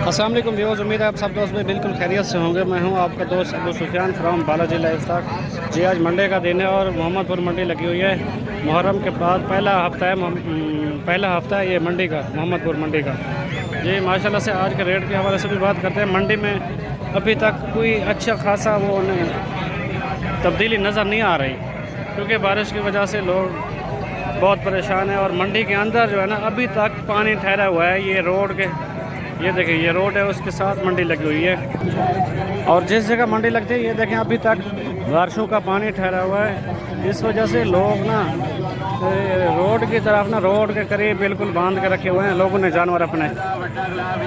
अस्सलाम वालेकुम व्यूअर्स, उम्मीद है आप सब दोस्त भाई बिल्कुल खैरियत से होंगे। मैं हूं आपका दोस्त Abu Sufiyan from Balaji life stock. जी आज मंडे का दिन है और मोहम्मदपुर मंडी लगी हुई है। मुहर्रम के बाद पहला हफ्ता है ये मंडी का, मोहम्मदपुर मंडी का। जी माशाल्लाह से आज के रेट के हवाले से भी बात करते हैं। मंडी में अभी तक कोई अच्छा खासा वो तब्दीली नज़र नहीं आ रही, क्योंकि बारिश की वजह से लोग बहुत परेशान है। और मंडी के अंदर जो है ना अभी तक पानी ठहरा हुआ है। ये रोड के, ये देखिए ये रोड है, उसके साथ मंडी लगी हुई है। और जिस जगह मंडी लगती है ये देखें अभी तक बारिशों का पानी ठहरा हुआ है। इस वजह से लोग ना रोड की तरफ ना, रोड के करीब बिल्कुल बांध के रखे हुए हैं लोगों ने जानवर अपने।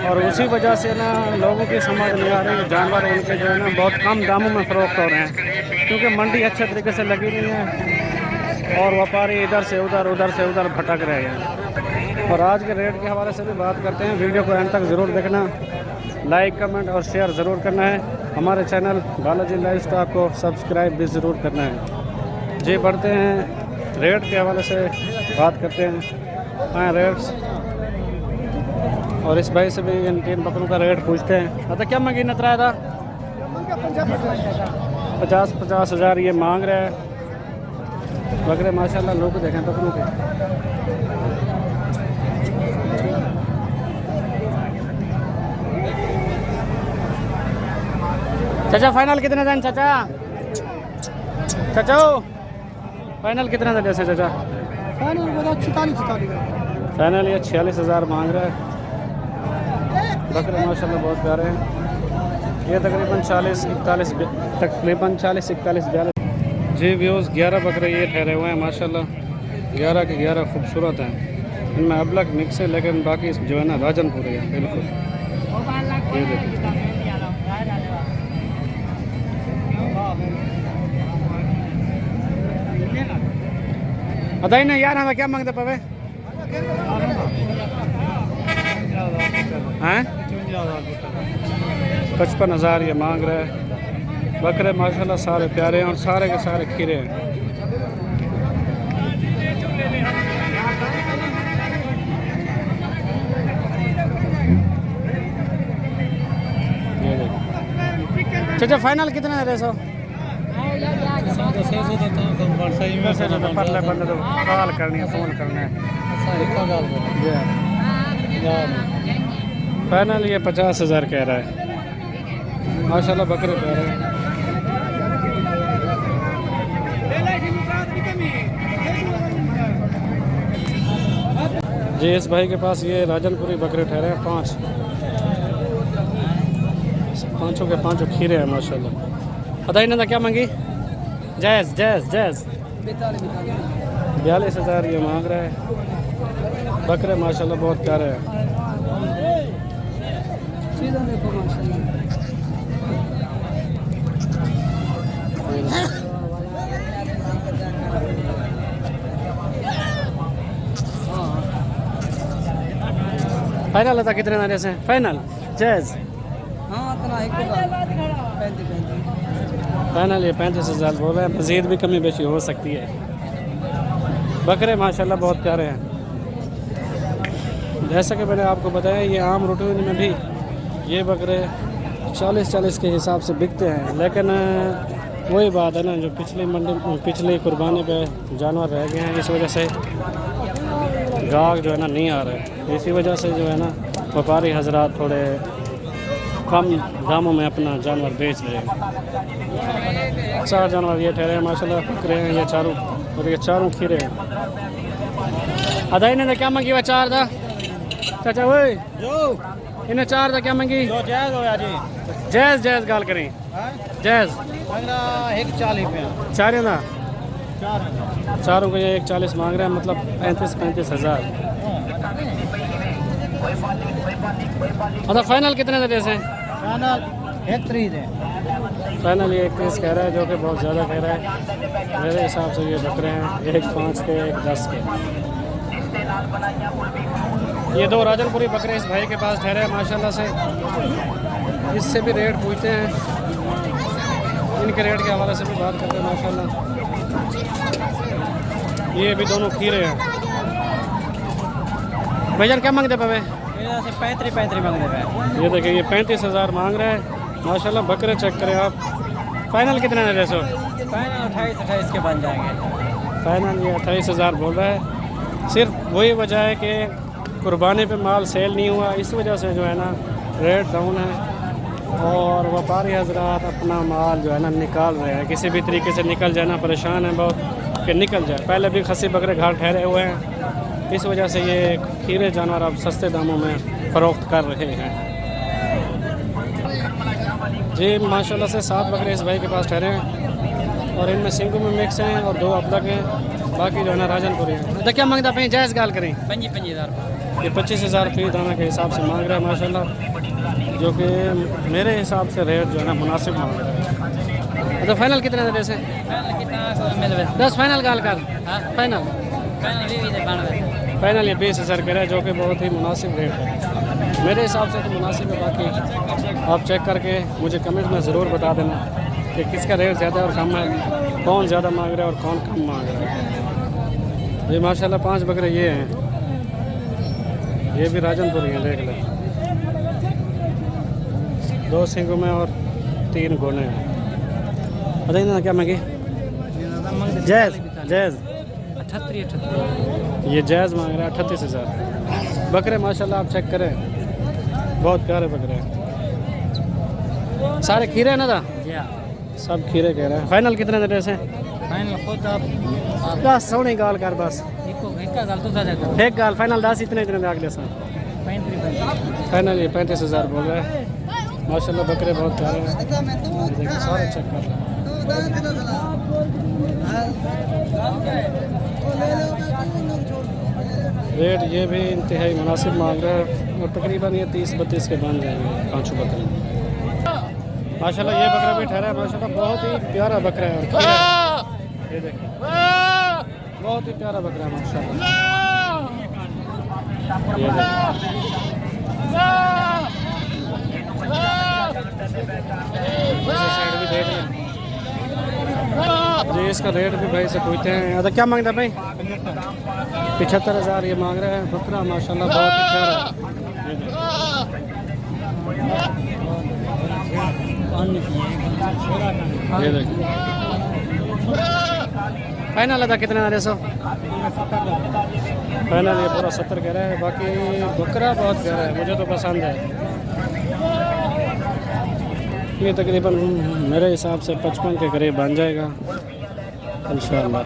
और उसी वजह से ना लोगों की समझ नहीं आ रही, जानवर उनके जो है ना बहुत कम दामों में फ़रोख्त हो रहे हैं, क्योंकि मंडी अच्छे तरीके से लगी नहीं है और व्यापारी इधर से उधर भटक रहे हैं। और आज के रेट के हवाले से भी बात करते हैं। वीडियो को एंड तक ज़रूर देखना, लाइक कमेंट और शेयर ज़रूर करना है। हमारे चैनल बालाजी लाइफ स्टॉक को सब्सक्राइब भी ज़रूर करना है। जी बढ़ते हैं रेट के हवाले से बात करते हैं। हाँ रेट्स, और इस भाई से भी इन 3 बकरों का रेट पूछते हैं। अच्छा क्या मंगी नतरा था? 50 हज़ार ये मांग रहा है। बकरे माशाल्लाह लोग देखें बकरों के। चाचा फाइनल कितने दें चाचा? चाचा फाइनल कितने दें जैसे चाचा? फाइनल ये 46,000 मांग रहा है। बकरे माशाल्लाह बहुत प्यारे हैं। ये तकरीबन 40 41 42। जी व्यूज़ 11 बकरे ये ठहरे हुए हैं माशाल्लाह। 11 के 11 खूबसूरत हैं। इनमें अबलग मिक्स है, लेकिन बाकी जो है ना राजनपुरी है बिल्कुल। ये देखिए बताइए ना यार, हमें क्या मांगते पवे हैं? 55,000 ये मांग रहे हैं। बकरे माशाल्लाह सारे प्यारे हैं और सारे के सारे खीरे हैं। चाचा फाइनल कितना है रेसो? परले बंदे तो कॉल करनी है, फ़ोन करना है। फाइनल ये 50,000 कह रहा है। माशाल्लाह बकरे प्यारे हैं। जी इस भाई के पास ये राजनपुरी बकरे ठहरे हैं 5। पाँचों के पाँचों खीरे हैं माशाल्लाह। पता ही नहीं था क्या मांगी? जैज़ 42,000 ये मांग रहा है। बकरे माशाल्लाह बहुत प्यारे हैं। फाइनल था कितने नारे से? फाइनल जैज़ फाइनल ये 35,000 बोल रहे हैं। मज़ीद भी कमी बेशी हो सकती है। बकरे माशाल्लाह बहुत प्यारे हैं। जैसा कि मैंने आपको बताया, ये आम रूटीन में भी ये बकरे 40 के हिसाब से बिकते हैं, लेकिन वही बात है ना, जो पिछली कुर्बानी पे जानवर रह गए हैं, इस वजह से गाहक जो है ना नहीं आ रहे। इसी वजह से जो है ना व्यापारी हजरात थोड़े कम दामों में अपना जानवर बेच रहे हैं। 4 जानवर ये ठहरे हैं माशाल्लाह, बकरे हैं ये चारों, और ये चारों खीरे हैं। अदाई ने क्या मांगी? वह 4 था चाचा वो इन्हें 4 था क्या मांगी? जैज़ गाल करें जैज़ 4 ना, चारों को ये 140 मांग रहे हैं, मतलब 35,000। अच्छा फाइनल कितने दे से? फाइनल 31 है। फाइनल ये 31 कह रहा है, जो कि बहुत ज़्यादा कह रहा है। मेरे हिसाब से ये बकरे हैं 1 5 के 1 10 के। ये 2 राजनपुरी बकरे इस भाई के पास ठहरे हैं माशाल्लाह से। इससे भी रेट पूछते हैं, इनके रेट के हवाले से भी बात करते हैं माशाल्लाह। ये भी दोनों खीरे हैं। भाईजान क्या मांगते पावे? मेरे से 35 मांग रहे हैं। ये देखिए, ये 35,000 मांग रहे हैं माशाल्लाह। बकरे चेक करें आप। फाइनल कितने दे सो? फाइनल 28 के बन जाएंगे। फाइनल ये 28,000 बोल रहा है। सिर्फ वही वजह है कि कुर्बानी पे माल सेल नहीं हुआ, इस वजह से जो है ना रेट डाउन है और व्यापारी हजरात अपना माल जो है ना निकाल रहे हैं। किसी भी तरीके से निकल जाना, परेशान है बहुत कि निकल जाए। पहले भी खस्सी बकरे घर ठहरे हुए हैं, इस वजह से ये खीरे जानवर अब सस्ते दामों में फ़रोख्त कर रहे हैं। जी माशाल्लाह से 7 बकरे इस भाई के पास ठहरे हैं और इनमें सिंगू में मिक्स हैं और 2 अबलग हैं, बाकी जो है ना राजनपुरी है। तो क्या मांगता पे जायज़ गाल करें? 25,000। ये 25,000 फी दाना के हिसाब से मांग रहा है माशाल्लाह, जो कि मेरे हिसाब से रेट जो है ना मुनासिब मांग रहा है। तो फाइनल कितने दे से? फाइनल कितना मिलवे? 10 फाइनल गाल कर। हाँ फाइनल फाइनल ये 20,000 कह रहा है, जो कि बहुत ही मुनासिब रेट है मेरे हिसाब से। तो मुनासिब है, बाकी आप चेक करके मुझे कमेंट में ज़रूर बता देना कि किसका रेट ज़्यादा और कम है, कौन ज़्यादा मांग रहा है और कौन कम मांग रहा है। ये माशाल्लाह 5 बकरे ये हैं, ये भी राजनपुरी हैं, देख लें। 2 सिंगों में और 3 गोने हैं। बताइए ना क्या मांगी? Jazz jazz 38। ये जायज़ मांग रहा है 38,000। बकरे माशाल्लाह आप चेक करें, बहुत प्यारे बकरे हैं। सारे खीरे हैं ना था? जी हाँ। सब खीरे कह रहे हैं। फाइनल कितने दे से? फाइनल खुद आप 10 सोनी गाल कर बस। इसका गल तो ज़्यादा एक गाल फाइनल 10 इतने इतने अगले साल। 35। फाइनल ये 35,000 बोल रहा है माशाल्लाह। बकरे बहुत प्यारे हैं, देखिए सारे चेक कर रहे हैं। रेट ये भी इंतहाई मुनासिब मांग रहा है और तकरीबन ये 30-32 के बन जाएंगे 5 बकरे। माशाल्लाह ये बकरा भी ठहरा है माशाल्लाह, बहुत ही प्यारा बकरा है। और खीरा है, ये देखिए बहुत ही प्यारा बकरा है माशाल्लाह। ये साइड भी देख लें जी। इसका रेट भी भाई से पूछते हैं। अरे क्या मांगता भाई? 75,000 ये मांग रहे हैं। बकरा माशाल्लाह बहुत ही प्यारा है। ये देखिए फाइनल था कितना आ रहे सो? फाइनल ये पूरा 70 कह रहा है। बाकी बकरा बहुत प्यारा है, मुझे तो पसंद है। ये तकरीबन मेरे हिसाब से 55 के करीब बन जाएगा इंशाअल्लाह।